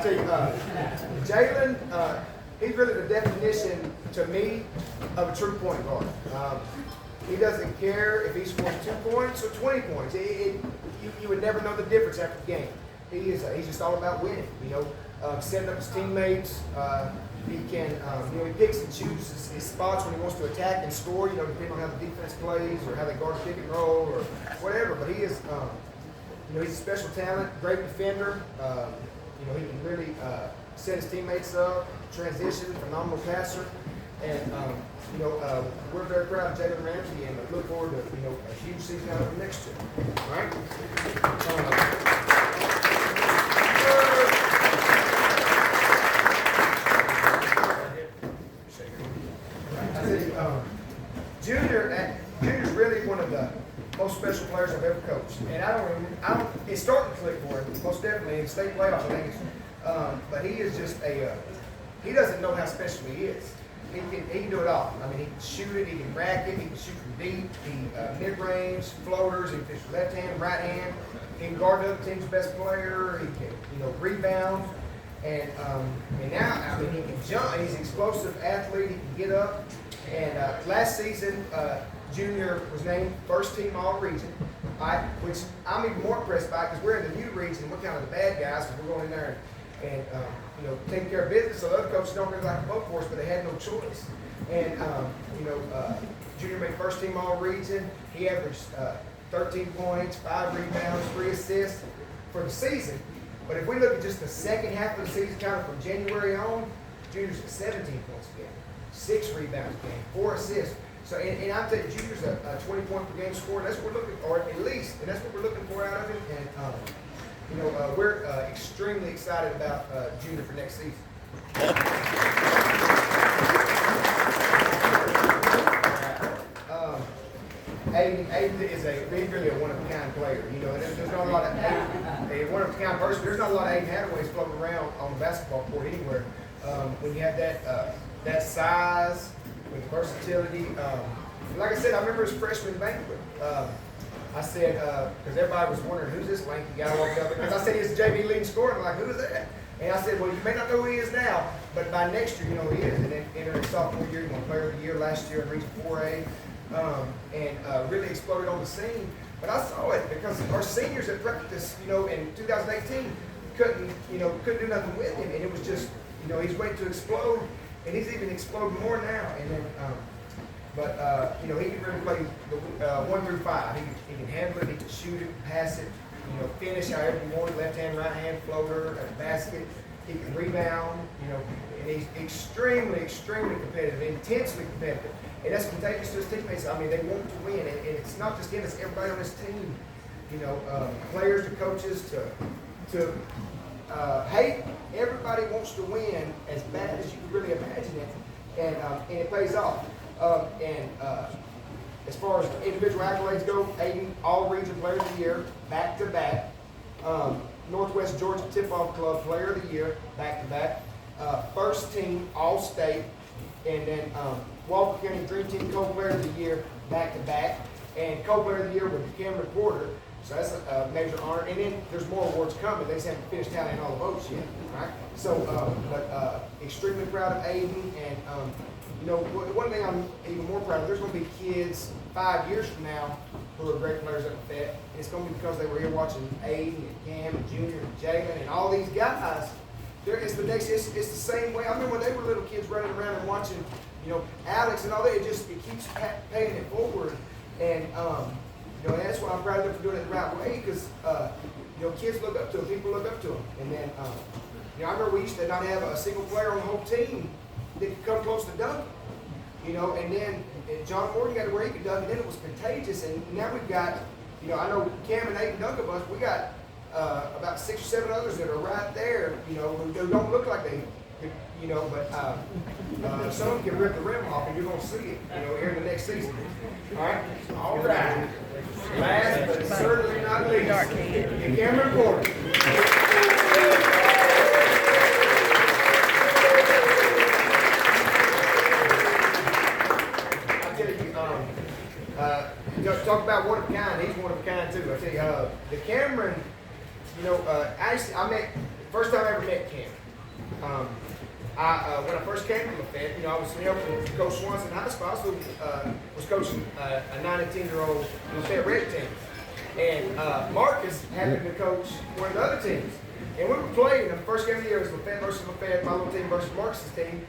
tell you, Jalen, he's really the definition to me of a true point guard. He doesn't care if he scores 2 points or 20 points. You would never know the difference after the game. He's just all about winning. Setting up his teammates. He can, he picks and chooses his spots when he wants to attack and score. Depending on how the defense plays or how they guard pick and roll or whatever. But he is, he's a special talent, great defender. He can really set his teammates up, transition, phenomenal passer. And, we're very proud of Jalen Ramsey and look forward to, a huge season out of him next year. All right? Junior's really one of the most special players I've ever coached. And it's starting to click for him, most definitely, in state playoffs, I think it's, but he is just he doesn't know how special he is. He can do it all. He can shoot it, he can rack it, he can shoot from deep, mid-range, floaters, he can fish left hand, right hand, he can guard the other team's best player, he can, rebound, and now, he can jump, he's an explosive athlete, he can get up, and last season, Junior was named first team all-region, which I'm even more impressed by because we're in the new region, we're kind of the bad guys, because we're going in there and taking care of business, so the other coaches don't really like to vote for us, but they had no choice. And, Junior made first team all-region. He averaged 13 points, 5 rebounds, 3 assists for the season. But if we look at just the second half of the season, kind of from January on, Junior's at 17 points a game, 6 rebounds a game, 4 assists. So, and I'm telling you, Junior's a 20-point per game scorer. That's what we're looking for, at least, and that's what we're looking for out of him. And, we're extremely excited about Junior for next season. Aiden is really a one-of-a-kind player. There's not a lot of a one-of-a-kind person. There's not a lot of Aiden Hataways floating around on the basketball court anywhere. When you have that size with versatility, like I said, I remember his freshman banquet. I said, because everybody was wondering, who's this lanky guy walking up? Because I said he's the JV leading scorer. I'm like, who is that? And I said, well, you may not know who he is now, but by next year, who he is. And then entered his sophomore year, he won Player of the Year last year in Region 4A, and really exploded on the scene. But I saw it because our seniors at practice, in 2018, couldn't do nothing with him. And it was just, he's waiting to explode, and he's even exploding more now. And then, he can really play the 1 through 5. He can handle it, he can shoot it, pass it, finish however you want, left hand, right hand, floater, a basket. He can rebound, and he's extremely, extremely competitive, intensely competitive. And that's contagious to his teammates. They want to win, and it's not just him, it's everybody on his team. Players to coaches to hate. Everybody wants to win as bad as you can really imagine it, and it pays off. As far as individual accolades go, Aiden, all-region Player of the Year, back-to-back. Northwest Georgia Tip-Off Club Player of the Year, back-to-back. First team All-State, and then Walker County Dream Team Co-Player of the Year, back-to-back. And Co-Player of the Year with DeCameron Porter. So that's a major honor. And then there's more awards coming. They just haven't finished tallying all the votes yet, right? So, extremely proud of Aiden, and one thing I'm even more proud of, there's going to be kids 5 years from now who are great players up at Fett, and it's going to be because they were here watching Aiden and Cam and Junior and Jalen and all these guys. It's the same way. I remember when they were little kids running around and watching, Alex and all that. It keeps paying it forward, and that's why I'm proud of them for doing it the right way, because kids look up to them, people look up to them, and then I remember we used to not have a single player on the whole team that could come close to dunking, and then John Morgan got to where he could dunk, and then it was contagious, and now we've got, I know Cam and Aiden dunk a bunch, we got about 6 or 7 others that are right there, who don't look like they could, but some of them can rip the rim off, and you're going to see it, here in the next season. All right? All right. Last but certainly not least, DeCameron Porter. Talk about one of a kind. He's one of a kind too. I tell you, DeCameron. I met first time I ever met Cam. When I first came to Lafayette, I was helping Coach Swanson in high school. I also was coaching a 9 and 10-year-old Lafayette Red team. And Marcus happened to coach one of the other teams. And we were playing, the first game of the year was Lafayette versus Lafayette, my little team versus Marcus's team.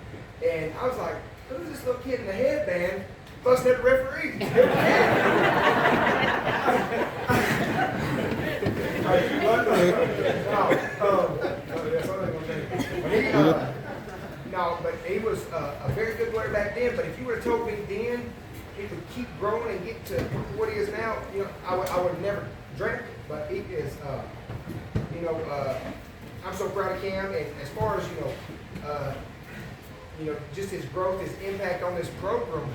And I was like, who's this little kid in the headband fussing at the referee? But he was a very good player back then. But if you would have told me then he would keep growing and get to what he is now, I would have never dreamt it. But he is, I'm so proud of Cam. And as far as just his growth, his impact on this program,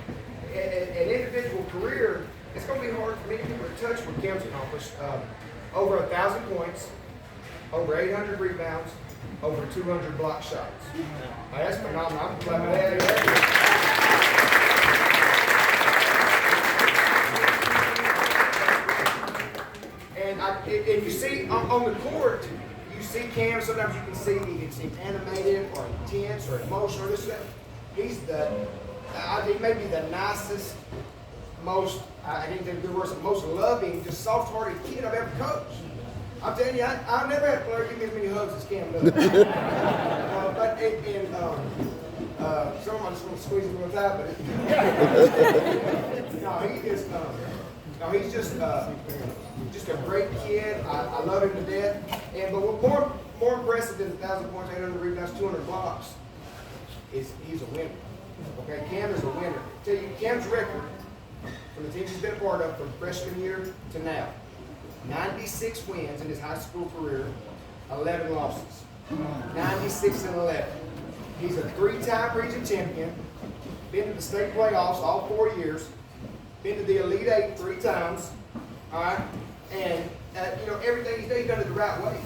an individual career, it's going to be hard for many people to touch what Cam's accomplished. Over 1,000 points, over 800 rebounds, over 200 block shots. That's phenomenal. I'm glad to have and you see on the court, you see Cam, sometimes you can see he can seem animated or intense or emotional. He's he may be the nicest, most, I think the good words, most loving, just soft-hearted kid I've ever coached. I'm telling you, I've never had a player give me as many hugs as Cam does. Some of them I just want to squeeze him real tight, but he's just a great kid. I love him to death. But what more impressive than 1,000 points, 800 rebounds, 200 blocks is he's a winner. Okay, Cam is a winner. I tell you, Cam's record from the teams he's been a part of from freshman year to now, 96 wins in his high school career, 11 losses. 96 and 11. He's a 3-time region champion, been to the state playoffs all 4 years, been to the Elite Eight 3 times, all right? And, everything he's done it the right way.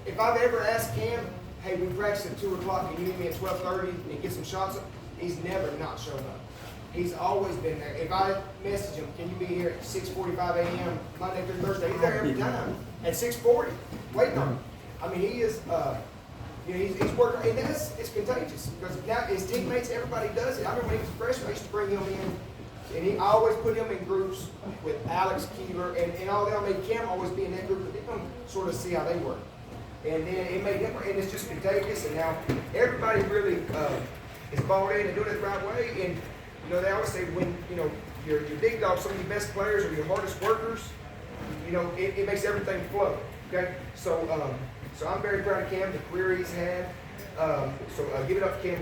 If I've ever asked Cam, hey, we practice at 2 o'clock, can you meet me at 12:30 and get some shots up? He's never not shown up. He's always been there. If I message him, can you be here at 6:45 a.m. Monday through Thursday? He's there every time at 6:40, waiting on him. I mean, he is, he's working, and it's contagious because now his teammates, everybody does it. I remember when he was a freshman, I used to bring him in, and I always put him in groups with Alex Keeler and all them. I made Cam always be in that group, but they come sort of see how they work. And then it made him, and it's just contagious, and now everybody really is bought in and doing it the right way. And they always say when your big dogs, some of your best players or your hardest workers, it makes everything flow. Okay, so I'm very proud of Cam, the career he's had. So give it up to Cam.